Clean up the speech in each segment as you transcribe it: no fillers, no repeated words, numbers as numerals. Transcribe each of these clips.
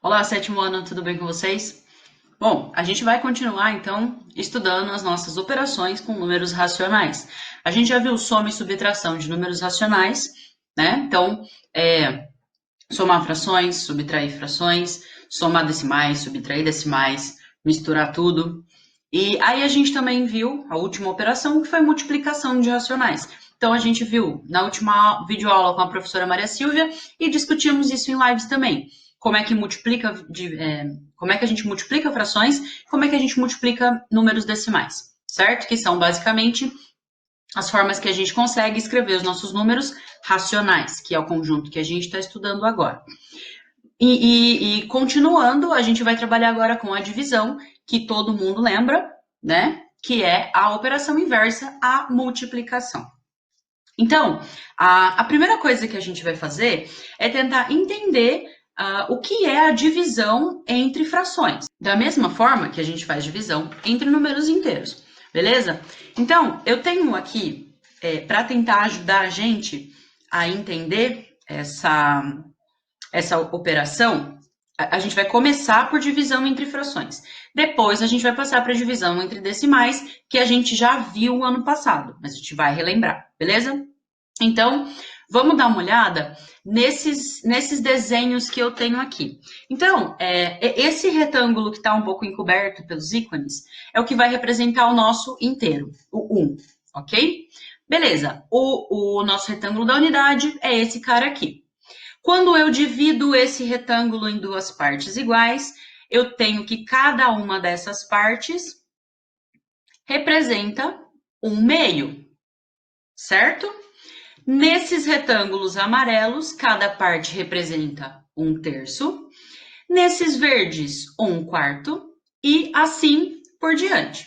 Olá, sétimo ano, tudo bem com vocês? Bom, a gente vai continuar então estudando as nossas operações com números racionais. A gente já viu soma e subtração de números racionais, né? Então, somar frações, subtrair frações, somar decimais, subtrair decimais, misturar tudo. E aí a gente também viu a última operação, que foi multiplicação de racionais. Então a gente viu na última videoaula com a professora Maria Silvia e discutimos isso em lives também. Como é que como é que a gente multiplica frações, como é que a gente multiplica números decimais, certo? Que são basicamente as formas que a gente consegue escrever os nossos números racionais, que é o conjunto que a gente está estudando agora. E continuando, a gente vai trabalhar agora com a divisão, que todo mundo lembra, né? Que é a operação inversa à multiplicação. Então, a primeira coisa que a gente vai fazer é tentar entender o que é a divisão entre frações. Da mesma forma que a gente faz divisão entre números inteiros, beleza? Então, eu tenho aqui, para tentar ajudar a gente a entender essa operação, a gente vai começar por divisão entre frações. Depois a gente vai passar para divisão entre decimais, que a gente já viu ano passado, mas a gente vai relembrar, beleza? Então, vamos dar uma olhada nesses desenhos que eu tenho aqui. Então, esse retângulo que está um pouco encoberto pelos ícones é o que vai representar o nosso inteiro, o 1, ok? Beleza, o nosso retângulo da unidade é esse cara aqui. Quando eu divido esse retângulo em duas partes iguais, eu tenho que cada uma dessas partes representa um meio, certo? Nesses retângulos amarelos, cada parte representa um terço. Nesses verdes, um quarto. E assim por diante.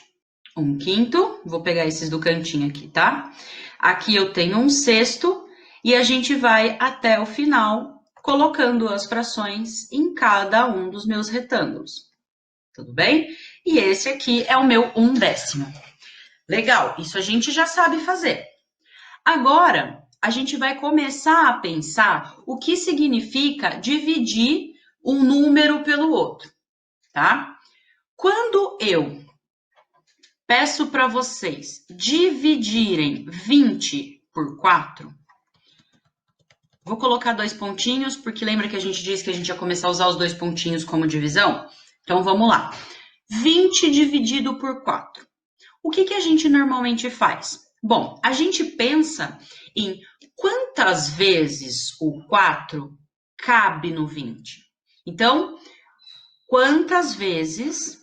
Um quinto, vou pegar esses do cantinho aqui, tá? Aqui eu tenho um sexto e a gente vai até o final colocando as frações em cada um dos meus retângulos. Tudo bem? E esse aqui é o meu 1/10. Legal, isso a gente já sabe fazer. Agora, a gente vai começar a pensar o que significa dividir um número pelo outro, tá? Quando eu peço para vocês dividirem 20 por 4, vou colocar 2 pontinhos, porque lembra que a gente disse que a gente ia começar a usar os 2 pontinhos como divisão? Então, vamos lá. 20 dividido por 4. O que a gente normalmente faz? Bom, a gente pensa em quantas vezes o 4 cabe no 20. Então, quantas vezes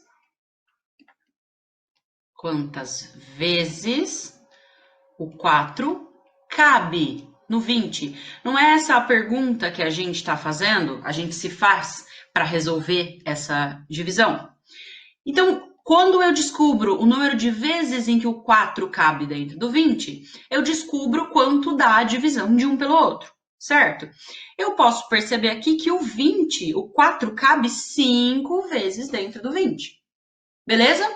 o 4 cabe no 20? Não é essa a pergunta que a gente está fazendo, a gente se faz para resolver essa divisão. Então, quando eu descubro o número de vezes em que o 4 cabe dentro do 20, eu descubro quanto dá a divisão de um pelo outro, certo? Eu posso perceber aqui que o 4 cabe 5 vezes dentro do 20. Beleza?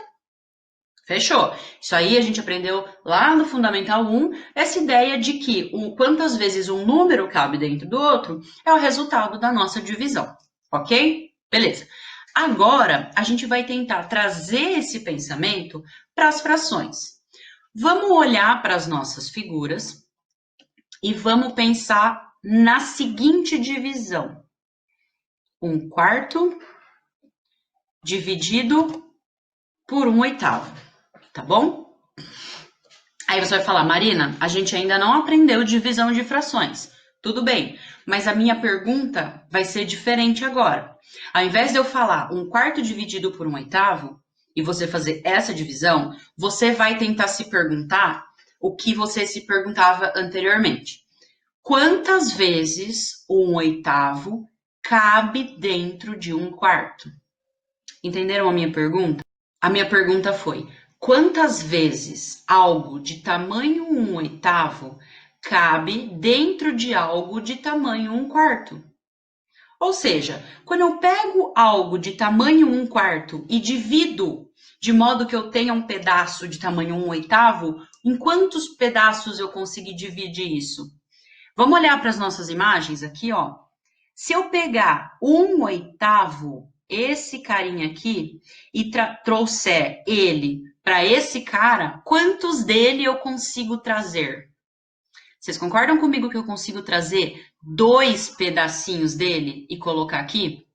Fechou. Isso aí a gente aprendeu lá no Fundamental 1, essa ideia de que quantas vezes um número cabe dentro do outro é o resultado da nossa divisão, ok? Beleza. Agora, a gente vai tentar trazer esse pensamento para as frações. Vamos olhar para as nossas figuras e vamos pensar na seguinte divisão. 1/4 dividido por 1/8, tá bom? Aí você vai falar, Marina, a gente ainda não aprendeu divisão de frações. Tudo bem, mas a minha pergunta vai ser diferente agora. Ao invés de eu falar 1/4 dividido por 1/8 e você fazer essa divisão, você vai tentar se perguntar o que você se perguntava anteriormente. Quantas vezes o 1/8 cabe dentro de 1/4? Entenderam a minha pergunta? A minha pergunta foi: quantas vezes algo de tamanho 1/8 cabe dentro de algo de tamanho 1/4? Ou seja, quando eu pego algo de tamanho 1/4 e divido de modo que eu tenha um pedaço de tamanho 1/8, em quantos pedaços eu consegui dividir isso? Vamos olhar para as nossas imagens aqui, ó. Se eu pegar 1/8, esse carinha aqui, e trouxer ele para esse cara, quantos dele eu consigo trazer? Vocês concordam comigo que eu consigo trazer 2 pedacinhos dele e colocar aqui?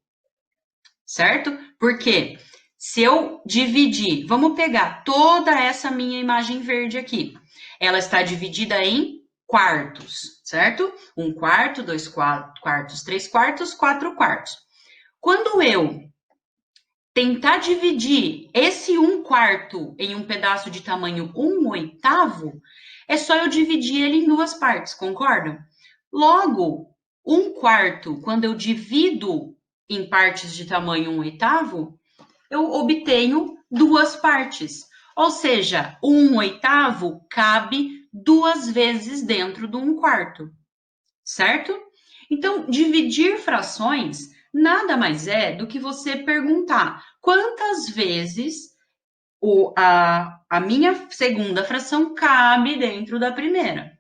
Certo? Porque se eu dividir, vamos pegar toda essa minha imagem verde aqui. Ela está dividida em quartos, certo? 1/4, 2/4, 3/4, 4/4. Quando eu tentar dividir esse 1/4 em um pedaço de tamanho 1/8, é só eu dividir ele em 2 partes, concordam? Logo, 1/4, quando eu divido em partes de tamanho 1/8, eu obtenho 2 partes. Ou seja, 1/8 cabe 2 vezes dentro do 1/4, certo? Então, dividir frações nada mais é do que você perguntar quantas vezes a minha segunda fração cabe dentro da primeira,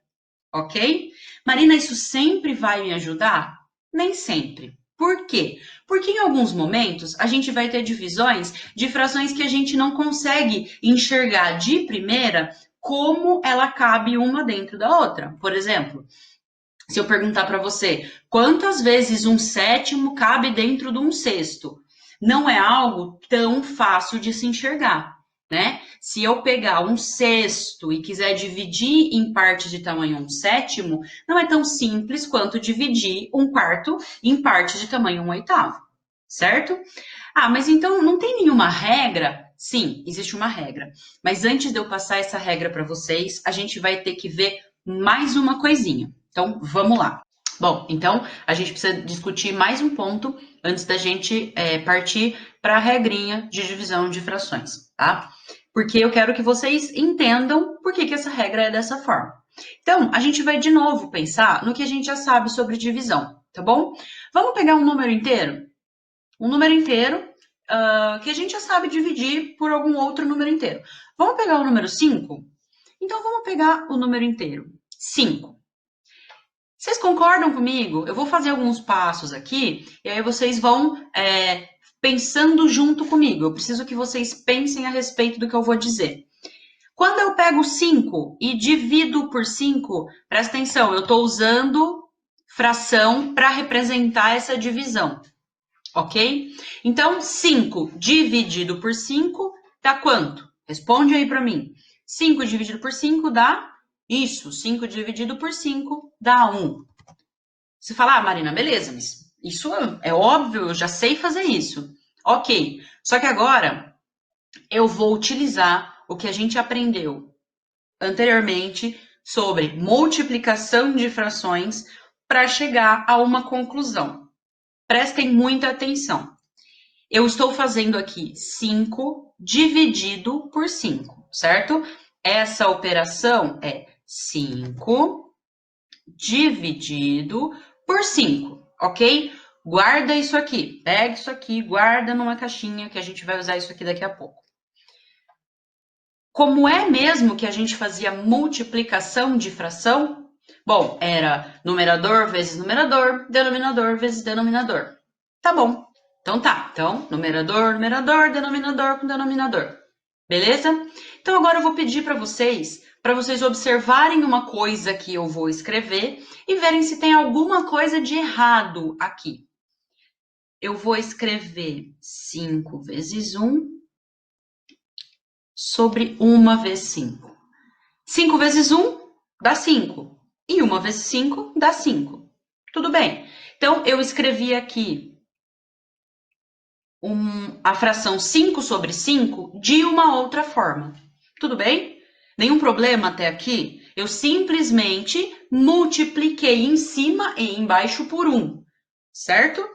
ok? Marina, isso sempre vai me ajudar? Nem sempre. Por quê? Porque em alguns momentos a gente vai ter divisões de frações que a gente não consegue enxergar de primeira como ela cabe uma dentro da outra. Por exemplo, se eu perguntar para você quantas vezes 1/7 cabe dentro de 1/6, não é algo tão fácil de se enxergar, né? Se eu pegar 1/6 e quiser dividir em partes de tamanho 1/7, não é tão simples quanto dividir 1/4 em partes de tamanho 1/8, certo? Ah, mas então não tem nenhuma regra? Sim, existe uma regra. Mas antes de eu passar essa regra para vocês, a gente vai ter que ver mais uma coisinha. Então, vamos lá. Bom, então a gente precisa discutir mais um ponto antes da gente partir para a regrinha de divisão de frações, tá? Porque eu quero que vocês entendam por que essa regra é dessa forma. Então, a gente vai de novo pensar no que a gente já sabe sobre divisão, tá bom? Vamos pegar um número inteiro? Um número inteiro que a gente já sabe dividir por algum outro número inteiro. Vamos pegar o número 5? Então, vamos pegar o número inteiro, 5. Vocês concordam comigo? Eu vou fazer alguns passos aqui e aí vocês vão pensando junto comigo. Eu preciso que vocês pensem a respeito do que eu vou dizer. Quando eu pego 5 e divido por 5, presta atenção, eu estou usando fração para representar essa divisão, ok? Então, 5 dividido por 5 dá quanto? Responde aí para mim. 5 dividido por 5 dá isso. 5 dividido por 5 dá 1. Você fala, Marina, beleza, mas isso é óbvio, eu já sei fazer isso. Ok, só que agora eu vou utilizar o que a gente aprendeu anteriormente sobre multiplicação de frações para chegar a uma conclusão. Prestem muita atenção. Eu estou fazendo aqui 5 dividido por 5, certo? Essa operação é 5 dividido por 5, ok? Guarda isso aqui, pega isso aqui, guarda numa caixinha que a gente vai usar isso aqui daqui a pouco. Como é mesmo que a gente fazia multiplicação de fração? Bom, era numerador vezes numerador, denominador vezes denominador. Tá bom. Então tá. Então, numerador, numerador, denominador com denominador. Beleza? Então agora eu vou pedir para vocês observarem uma coisa que eu vou escrever e verem se tem alguma coisa de errado aqui. Eu vou escrever 5 vezes 1 sobre 1 vezes 5. 5 vezes 1 dá 5. E 1 vezes 5 dá 5. Tudo bem. Então, eu escrevi aqui a fração 5 sobre 5 de uma outra forma. Tudo bem? Nenhum problema até aqui? Eu simplesmente multipliquei em cima e embaixo por 1, certo?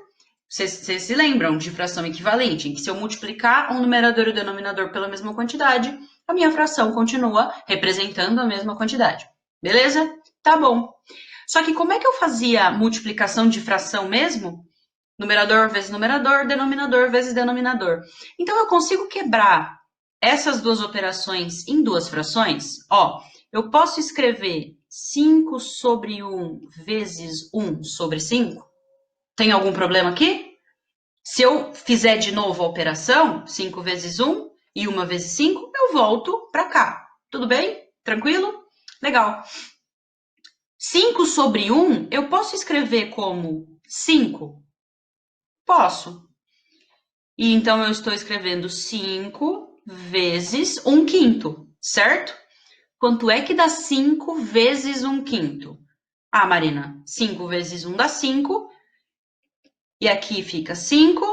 Vocês se lembram de fração equivalente, em que se eu multiplicar um numerador e o denominador pela mesma quantidade, a minha fração continua representando a mesma quantidade. Beleza? Tá bom. Só que como é que eu fazia multiplicação de fração mesmo? Numerador vezes numerador, denominador vezes denominador. Então, eu consigo quebrar essas duas operações em duas frações? Ó, eu posso escrever 5 sobre 1 vezes 1 sobre 5? Tem algum problema aqui? Se eu fizer de novo a operação, 5 vezes 1 e 1 vezes 5, eu volto para cá. Tudo bem? Tranquilo? Legal. 5 sobre 1, eu posso escrever como 5? Posso. E então eu estou escrevendo 5 vezes 1 quinto, certo? Quanto é que dá 5 vezes 1 quinto? Ah, Marina, 5 vezes 1 dá 5. E aqui fica 5.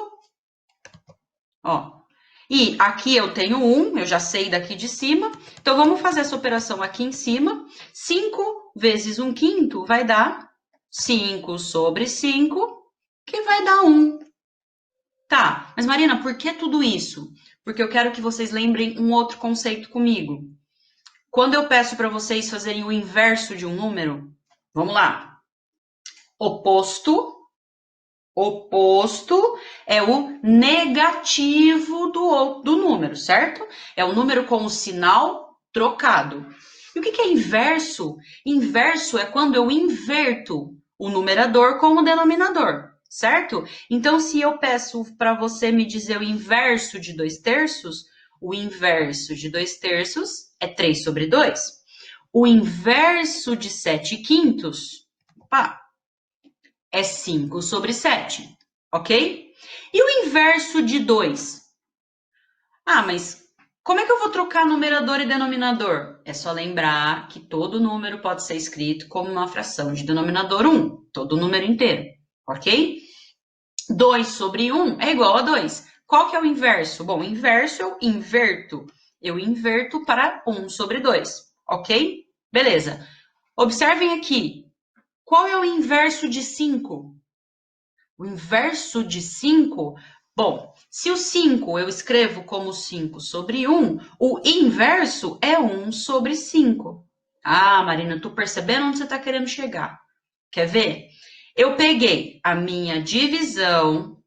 Ó. E aqui eu tenho 1, eu já sei daqui de cima. Então, vamos fazer essa operação aqui em cima. 5 vezes 1 quinto vai dar 5 sobre 5, que vai dar 1. Tá, mas Marina, por que tudo isso? Porque eu quero que vocês lembrem um outro conceito comigo. Quando eu peço para vocês fazerem o inverso de um número, vamos lá. Oposto é o negativo do número, certo? É o número com o sinal trocado. E o que é inverso? Inverso é quando eu inverto o numerador com o denominador, certo? Então, se eu peço para você me dizer o inverso de 2/3, o inverso de 2/3 é 3 sobre 2. O inverso de 7/5, opa, é 5 sobre 7, ok? E o inverso de 2? Ah, mas como é que eu vou trocar numerador e denominador? É só lembrar que todo número pode ser escrito como uma fração de denominador 1, todo número inteiro, ok? 2 sobre 1 é igual a 2. Qual que é o inverso? Bom, o inverso eu inverto. Eu inverto para 1 sobre 2, ok? Beleza. Observem aqui. Qual é o inverso de 5? O inverso de 5, bom, se o 5 eu escrevo como 5 sobre 1, o inverso é 1 sobre 5. Ah, Marina, tô percebendo onde você está querendo chegar. Quer ver? Eu peguei a minha divisão,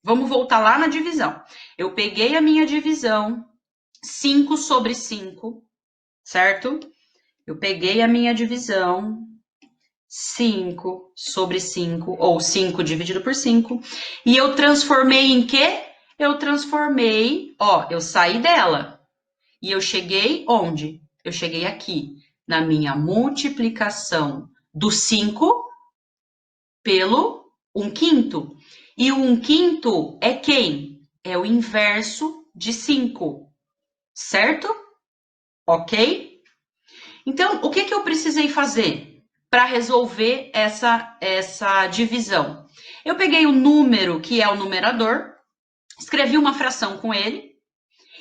vamos voltar lá na divisão. Eu peguei a minha divisão, 5 sobre 5, certo? Eu peguei a minha divisão, 5 sobre 5, ou 5 dividido por 5. E eu transformei em quê? Eu transformei, ó, eu saí dela. E eu cheguei onde? Eu cheguei aqui, na minha multiplicação do 5 pelo 1 quinto. E o 1 quinto é quem? É o inverso de 5, certo? Ok? Então, o que eu precisei fazer para resolver essa divisão? Eu peguei o número, que é o numerador, escrevi uma fração com ele,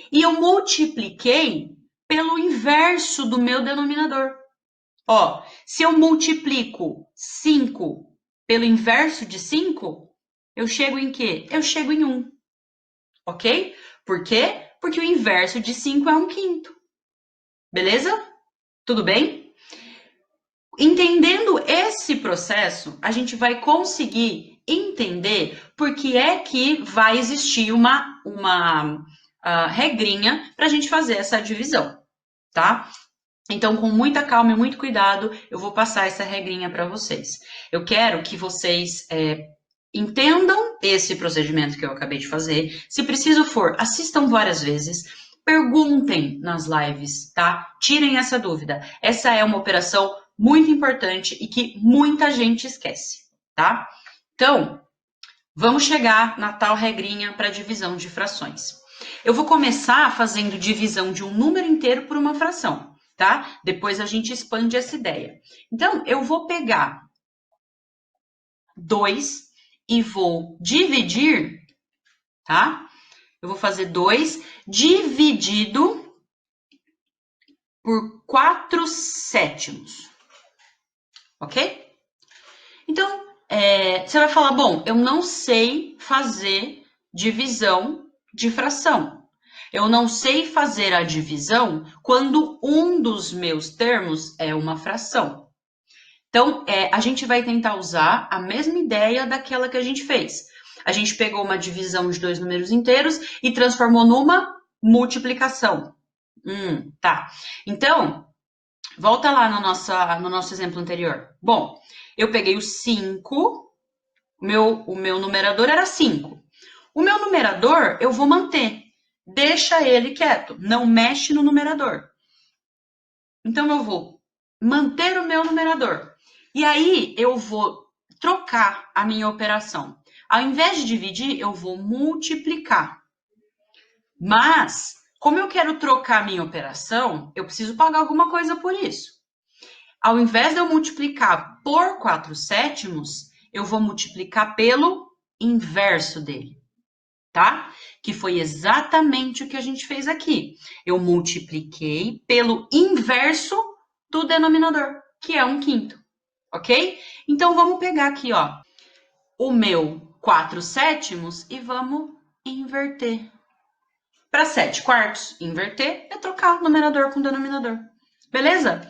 e eu multipliquei pelo inverso do meu denominador. Ó, se eu multiplico 5 pelo inverso de 5, eu chego em quê? Eu chego em 1, ok? Por quê? Porque o inverso de 5 é 1 quinto. Beleza? Tudo bem? Entendendo esse processo, a gente vai conseguir entender por que é que vai existir uma regrinha para a gente fazer essa divisão, tá? Então, com muita calma e muito cuidado, eu vou passar essa regrinha para vocês. Eu quero que vocês entendam esse procedimento que eu acabei de fazer. Se preciso for, assistam várias vezes. Perguntem nas lives, tá? Tirem essa dúvida. Essa é uma operação muito importante e que muita gente esquece, tá? Então, vamos chegar na tal regrinha para divisão de frações. Eu vou começar fazendo divisão de um número inteiro por uma fração, tá? Depois a gente expande essa ideia. Então, eu vou pegar 2 e vou dividir, tá? Eu vou fazer 2 dividido por 4/7. Ok? Então, você vai falar, bom, eu não sei fazer divisão de fração. Eu não sei fazer a divisão quando um dos meus termos é uma fração. Então, a gente vai tentar usar a mesma ideia daquela que a gente fez. A gente pegou uma divisão de 2 números inteiros e transformou numa multiplicação. Tá. Então, volta lá no nosso exemplo anterior. Bom, eu peguei o 5 O meu numerador era 5. O meu numerador eu vou manter. Deixa ele quieto, não mexe no numerador. Então, eu vou manter o meu numerador. E aí, eu vou trocar a minha operação. Ao invés de dividir, eu vou multiplicar. Mas, como eu quero trocar a minha operação, eu preciso pagar alguma coisa por isso. Ao invés de eu multiplicar por 4/7, eu vou multiplicar pelo inverso dele, tá? Que foi exatamente o que a gente fez aqui. Eu multipliquei pelo inverso do denominador, que é 1/5, ok? Então, vamos pegar aqui, ó, o meu 4/7 e vamos inverter. Para 7/4, inverter é trocar numerador com denominador. Beleza?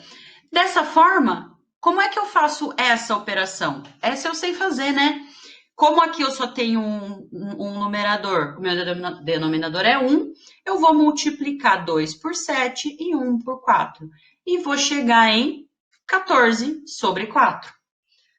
Dessa forma, como é que eu faço essa operação? Essa eu sei fazer, né? Como aqui eu só tenho um numerador, o meu denominador é 1, eu vou multiplicar 2 por 7 e 1 por 4. E vou chegar em 14/4.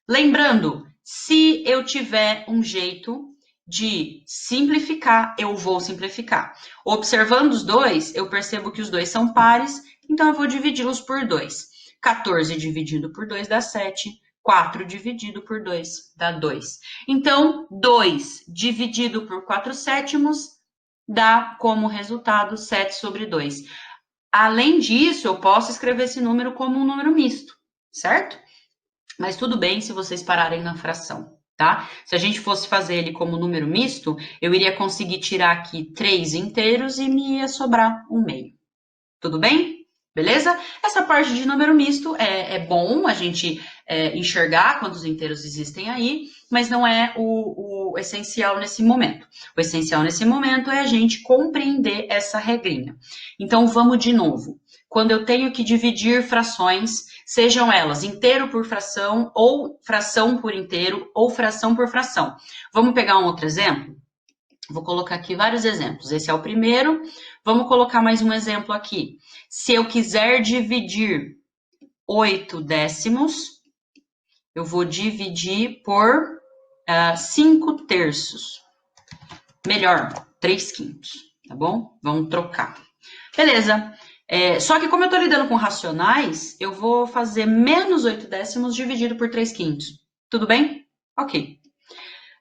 Lembrando, se eu tiver um jeito de simplificar, eu vou simplificar. Observando os dois, eu percebo que os dois são pares, então eu vou dividi-los por 2. 14 dividido por 2 dá 7. 4 dividido por 2 dá 2. Então, 2 dividido por 4/7 dá como resultado 7/2. Além disso, eu posso escrever esse número como um número misto, certo? Mas tudo bem se vocês pararem na fração, tá? Se a gente fosse fazer ele como número misto, eu iria conseguir tirar aqui 3 inteiros e me ia sobrar um meio. Tudo bem? Beleza? Essa parte de número misto é bom a gente enxergar quantos inteiros existem aí, mas não é o essencial nesse momento. O essencial nesse momento é a gente compreender essa regrinha. Então, vamos de novo. Quando eu tenho que dividir frações, sejam elas inteiro por fração, ou fração por inteiro, ou fração por fração. Vamos pegar um outro exemplo? Vou colocar aqui vários exemplos. Esse é o primeiro. Vamos colocar mais um exemplo aqui. Se eu quiser dividir 8/10, eu vou dividir por 5/3. Melhor, 3/5, tá bom? Vamos trocar. Beleza. Só que como eu estou lidando com racionais, eu vou fazer menos 8/10 dividido por 3/5. Tudo bem? Ok.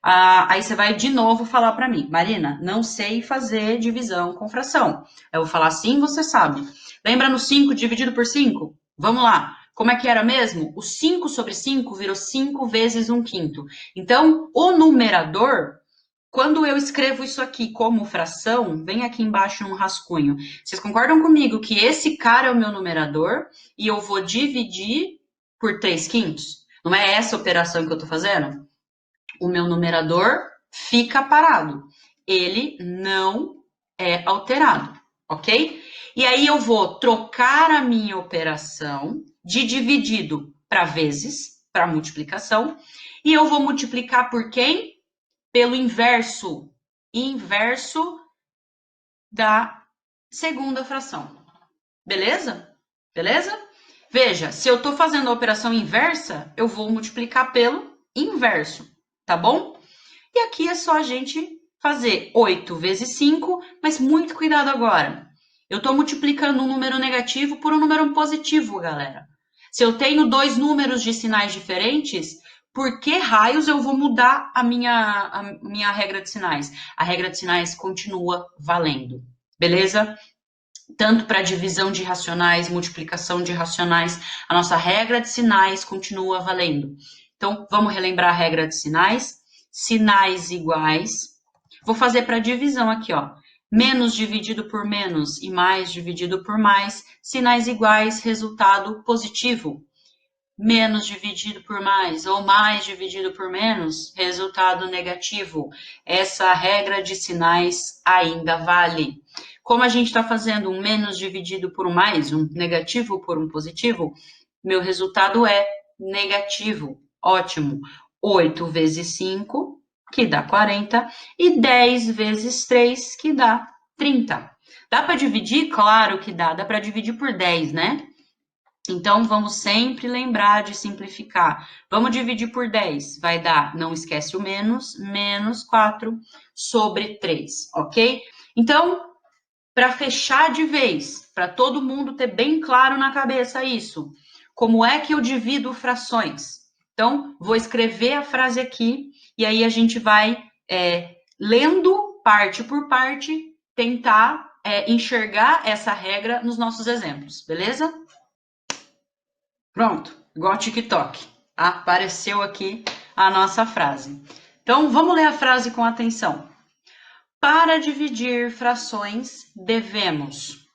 Aí você vai de novo falar para mim, Marina, não sei fazer divisão com fração. Eu vou falar sim, você sabe. Lembra no 5 dividido por 5? Vamos lá. Como é que era mesmo? O 5/5 virou 5 vezes 1/5. Então, o numerador, quando eu escrevo isso aqui como fração, vem aqui embaixo um rascunho. Vocês concordam comigo que esse cara é o meu numerador e eu vou dividir por 3/5? Não é essa operação que eu estou fazendo? O meu numerador fica parado. Ele não é alterado, ok? E aí eu vou trocar a minha operação de dividido para vezes, para multiplicação, e eu vou multiplicar por quem? Pelo inverso. Inverso da segunda fração. Beleza? Beleza? Veja, se eu estou fazendo a operação inversa, eu vou multiplicar pelo inverso, tá bom? E aqui é só a gente fazer 8 vezes 5, mas muito cuidado agora. Eu estou multiplicando um número negativo por um número positivo, galera. Se eu tenho dois números de sinais diferentes, por que raios eu vou mudar a minha regra de sinais? A regra de sinais continua valendo, beleza? Tanto para divisão de racionais, multiplicação de racionais, a nossa regra de sinais continua valendo. Então, vamos relembrar a regra de sinais. Sinais iguais. Vou fazer para divisão aqui, ó. Menos dividido por menos e mais dividido por mais. Sinais iguais, resultado positivo. Menos dividido por mais ou mais dividido por menos, resultado negativo. Essa regra de sinais ainda vale. Como a gente está fazendo um menos dividido por um mais, um negativo por um positivo, meu resultado é negativo. Ótimo. 8 vezes 5, que dá 40, e 10 vezes 3, que dá 30. Dá para dividir? Claro que dá. Dá para dividir por 10, né? Então, vamos sempre lembrar de simplificar. Vamos dividir por 10. Vai dar, não esquece o menos, menos 4 sobre 3, ok? Então, para fechar de vez, para todo mundo ter bem claro na cabeça isso, como é que eu divido frações? Então, vou escrever a frase aqui e aí a gente vai, lendo parte por parte, tentar enxergar essa regra nos nossos exemplos, beleza? Pronto, igual TikTok. Apareceu aqui a nossa frase. Então, vamos ler a frase com atenção. Para dividir frações, devemos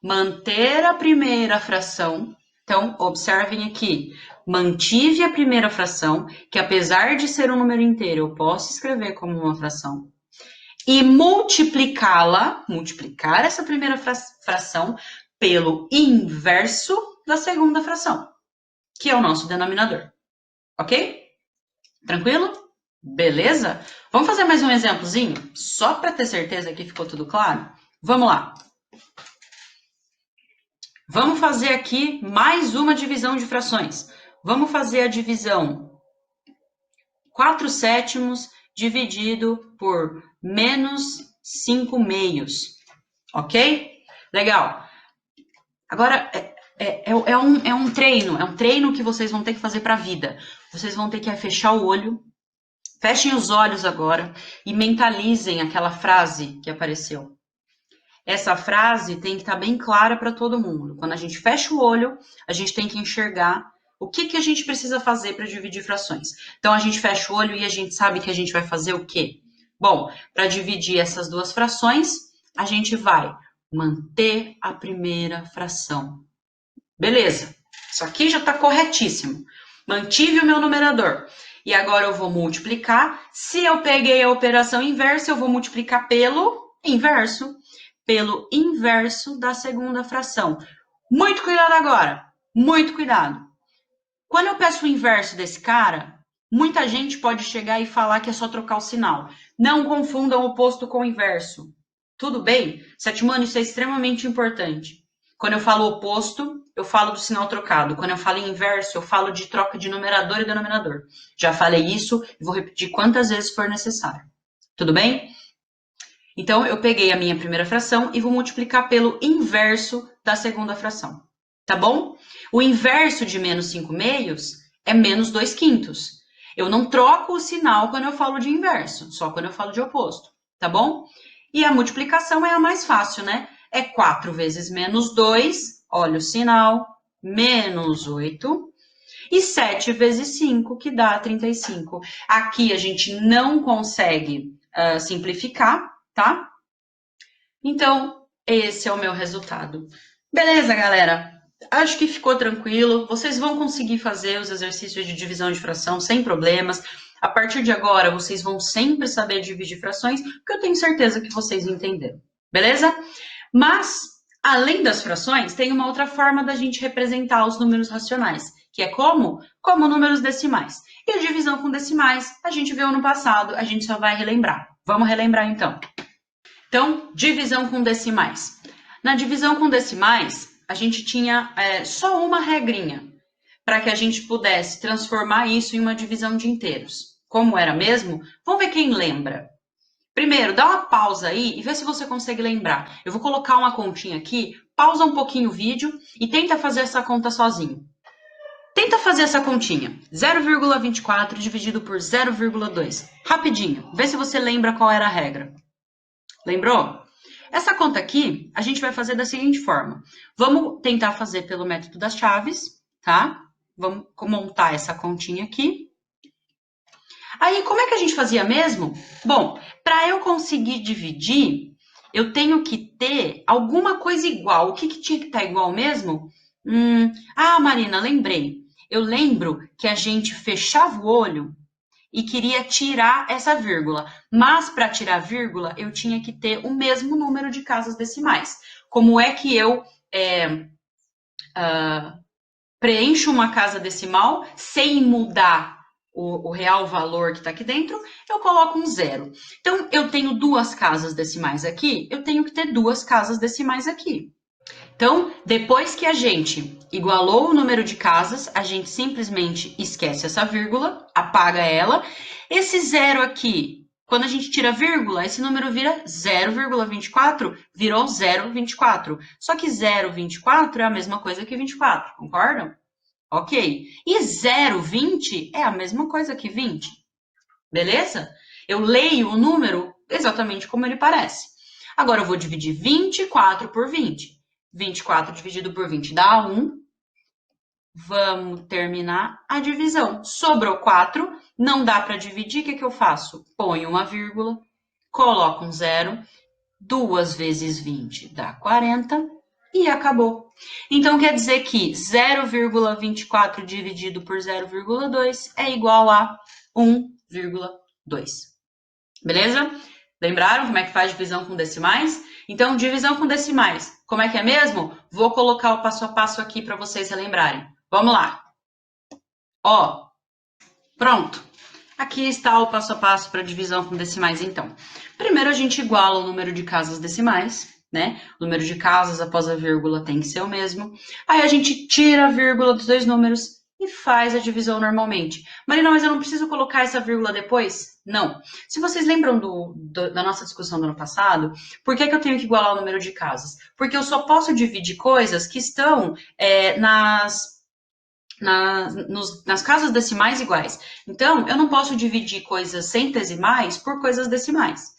manter a primeira fração. Então, observem aqui. Mantive a primeira fração, que apesar de ser um número inteiro, eu posso escrever como uma fração. E multiplicá-la, multiplicar essa primeira fração pelo inverso da segunda fração, que é o nosso denominador. Ok? Tranquilo? Beleza? Vamos fazer mais um exemplozinho? Só para ter certeza que ficou tudo claro? Vamos lá. Vamos fazer aqui mais uma divisão de frações. Vamos fazer a divisão 4/7 dividido por menos 5/2. Ok? Legal. Agora, é um treino que vocês vão ter que fazer para a vida. Vocês vão ter que fechar o olho, fechem os olhos agora e mentalizem aquela frase que apareceu. Essa frase tem que estar bem clara para todo mundo. Quando a gente fecha o olho, a gente tem que enxergar o que a gente precisa fazer para dividir frações. Então, a gente fecha o olho e a gente sabe que a gente vai fazer o quê? Bom, para dividir essas duas frações, a gente vai manter a primeira fração. Beleza, isso aqui já está corretíssimo. Mantive o meu numerador. E agora eu vou multiplicar. Se eu peguei a operação inversa, eu vou multiplicar pelo inverso. Pelo inverso da segunda fração. Muito cuidado agora. Muito cuidado. Quando eu peço o inverso desse cara, muita gente pode chegar e falar que é só trocar o sinal. Não confundam oposto com inverso. Tudo bem? Sétimo, isso é extremamente importante. Quando eu falo oposto, eu falo do sinal trocado. Quando eu falo em inverso, eu falo de troca de numerador e denominador. Já falei isso e vou repetir quantas vezes for necessário. Tudo bem? Então, eu peguei a minha primeira fração e vou multiplicar pelo inverso da segunda fração. Tá bom? O inverso de menos 5/2 é menos 2/5. Eu não troco o sinal quando eu falo de inverso, só quando eu falo de oposto. Tá bom? E a multiplicação é a mais fácil, né? É 4 vezes menos 2, olha o sinal, menos 8. E 7 vezes 5, que dá 35. Aqui a gente não consegue simplificar, tá? Então, esse é o meu resultado. Beleza, galera? Acho que ficou tranquilo. Vocês vão conseguir fazer os exercícios de divisão de fração sem problemas. A partir de agora, vocês vão sempre saber dividir frações, porque eu tenho certeza que vocês entenderam. Beleza? Mas, além das frações, tem uma outra forma da gente representar os números racionais, que é como? Como números decimais. E a divisão com decimais, a gente viu no passado, a gente só vai relembrar. Vamos relembrar então. Então, divisão com decimais. Na divisão com decimais, a gente tinha só uma regrinha para que a gente pudesse transformar isso em uma divisão de inteiros. Como era mesmo? Vamos ver quem lembra. Primeiro, dá uma pausa aí e vê se você consegue lembrar. Eu vou colocar uma continha aqui, pausa um pouquinho o vídeo e tenta fazer essa conta sozinho. Tenta fazer essa continha. 0,24 dividido por 0,2. Rapidinho. Vê se você lembra qual era a regra. Lembrou? Essa conta aqui, a gente vai fazer da seguinte forma. Vamos tentar fazer pelo método das chaves, tá? Vamos montar essa continha aqui. Aí, como é que a gente fazia mesmo? Bom, para eu conseguir dividir, eu tenho que ter alguma coisa igual. O que tinha que estar igual mesmo? Marina, lembrei. Eu lembro que a gente fechava o olho e queria tirar essa vírgula. Mas, para tirar a vírgula, eu tinha que ter o mesmo número de casas decimais. Como é que eu preencho uma casa decimal sem mudar o real valor que está aqui dentro? Eu coloco um 0. Então, eu tenho duas casas decimais aqui, eu tenho que ter duas casas decimais aqui. Então, depois que a gente igualou o número de casas, a gente simplesmente esquece essa vírgula, apaga ela. Esse zero aqui, quando a gente tira vírgula, esse número vira 0,24, virou 0,24. Só que 0,24 é a mesma coisa que 24, concordam? Ok. E 0,20 é a mesma coisa que 20, beleza? Eu leio o número exatamente como ele parece. Agora eu vou dividir 24 por 20. 24 dividido por 20 dá 1. Vamos terminar a divisão. Sobrou 4, não dá para dividir, o que eu faço? Ponho uma vírgula, coloco um zero, 2 vezes 20 dá 40 e acabou. Então, quer dizer que 0,24 dividido por 0,2 é igual a 1,2. Beleza? Lembraram como é que faz divisão com decimais? Então, divisão com decimais, como é que é mesmo? Vou colocar o passo a passo aqui para vocês relembrarem. Vamos lá. Ó, pronto. Aqui está o passo a passo para divisão com decimais, então. Primeiro, a gente iguala o número de casas decimais, né? O número de casas após a vírgula tem que ser o mesmo. Aí a gente tira a vírgula dos dois números e faz a divisão normalmente. Marina, mas eu não preciso colocar essa vírgula depois? Não. Se vocês lembram da nossa discussão do ano passado, por que eu tenho que igualar o número de casas? Porque eu só posso dividir coisas que estão nas casas decimais iguais. Então, eu não posso dividir coisas centesimais por coisas decimais.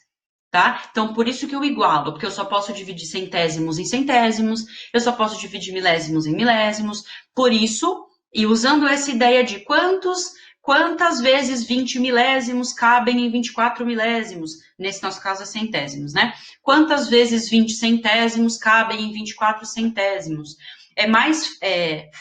Tá? Então, por isso que eu igualo, porque eu só posso dividir centésimos em centésimos, eu só posso dividir milésimos em milésimos, por isso, e usando essa ideia de quantas vezes 20 milésimos cabem em 24 milésimos, nesse nosso caso é centésimos, né? Quantas vezes 20 centésimos cabem em 24 centésimos? É mais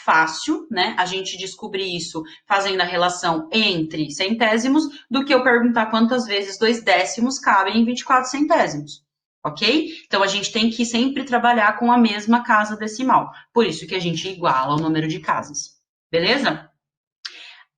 fácil, né, a gente descobrir isso fazendo a relação entre centésimos do que eu perguntar quantas vezes 2 décimos cabem em 24 centésimos, ok? Então, a gente tem que sempre trabalhar com a mesma casa decimal. Por isso que a gente iguala o número de casas, beleza?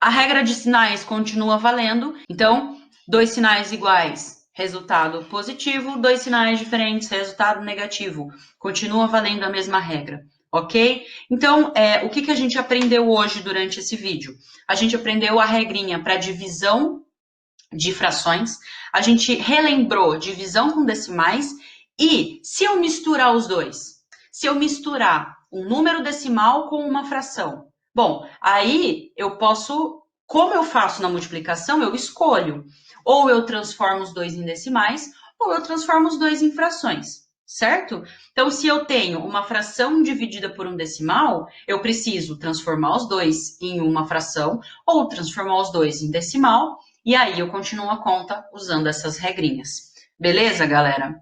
A regra de sinais continua valendo. Então, 2 sinais iguais, resultado positivo. 2 sinais diferentes, resultado negativo. Continua valendo a mesma regra. Ok? Então, o que a gente aprendeu hoje durante esse vídeo? A gente aprendeu a regrinha para divisão de frações, a gente relembrou divisão com decimais e se eu misturar os dois, se eu misturar um número decimal com uma fração, bom, aí eu posso, como eu faço na multiplicação, eu escolho, ou eu transformo os dois em decimais, ou eu transformo os dois em frações. Certo? Então, se eu tenho uma fração dividida por um decimal, eu preciso transformar os dois em uma fração ou transformar os dois em decimal, e aí eu continuo a conta usando essas regrinhas. Beleza, galera?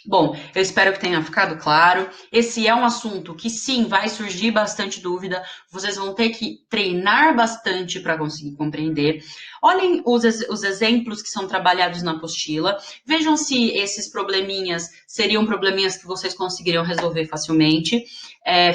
Bom, eu espero que tenha ficado claro. Esse é um assunto que sim, vai surgir bastante dúvida. Vocês vão ter que treinar bastante para conseguir compreender. Olhem os exemplos que são trabalhados na apostila. Vejam se esses probleminhas seriam probleminhas que vocês conseguiriam resolver facilmente.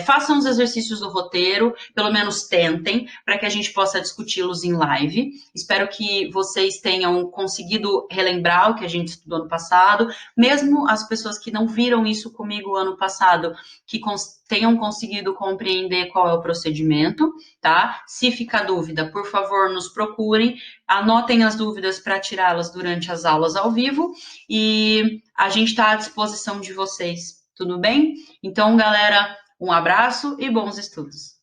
Façam os exercícios do roteiro, pelo menos tentem, para que a gente possa discuti-los em live. Espero que vocês tenham conseguido relembrar o que a gente estudou no passado, mesmo as pessoas que não viram isso comigo ano passado, que tenham conseguido compreender qual é o procedimento, tá? Se ficar dúvida, por favor, nos procurem, anotem as dúvidas para tirá-las durante as aulas ao vivo e a gente está à disposição de vocês, tudo bem? Então, galera, um abraço e bons estudos!